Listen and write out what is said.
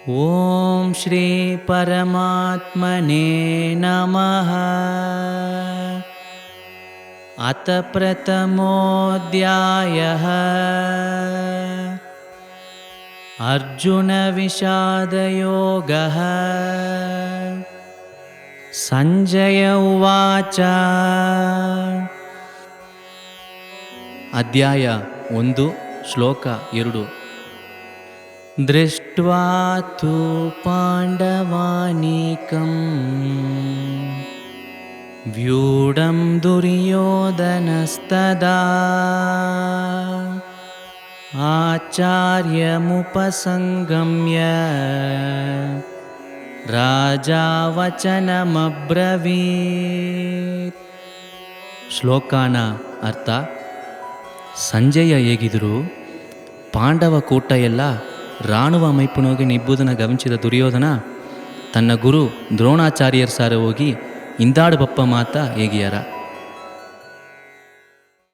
ಓಂ ಶ್ರೀ ಪರಮಾತ್ಮನೇ ನಮಃ. ಅತ ಪ್ರಥಮೋಧ್ಯಾಯಃ ಅರ್ಜುನ ವಿಷಾದಯೋಗಃ. ಸಂಜಯ ಉವಾಚ. ಅಧ್ಯಾಯ 1 ಶ್ಲೋಕ 2. ದೃಷ್ಟ್ವಾ ತು ಪಾಂಡವಾನೀಕಂ ವ್ಯೂಢಂ ದುರ್ಯೋಧನಸ್ತದಾ ಆಚಾರ್ಯಮುಪಸಂಗಮ್ಯ ರಾಜಾ ವಚನಮಬ್ರವೀತ್. ಶ್ಲೋಕಾನ ಅರ್ಥ: ಸಂಜಯ ಹೇಗಿದ್ರು ಪಾಂಡವ ಕೂಟ ಎಲ್ಲ ರಾಣುವ ಮೈಪುನೋಗಿ ನಿಬ್ಬುದನ್ನು ಗಮನಿಸಿದ ದುರ್ಯೋಧನ ತನ್ನ ಗುರು ದ್ರೋಣಾಚಾರ್ಯರ ಸಾರ ಹೋಗಿ ಇಂದಾಡು ಬಪ್ಪ ಮಾತ ಹೇಗಿಯಾರ.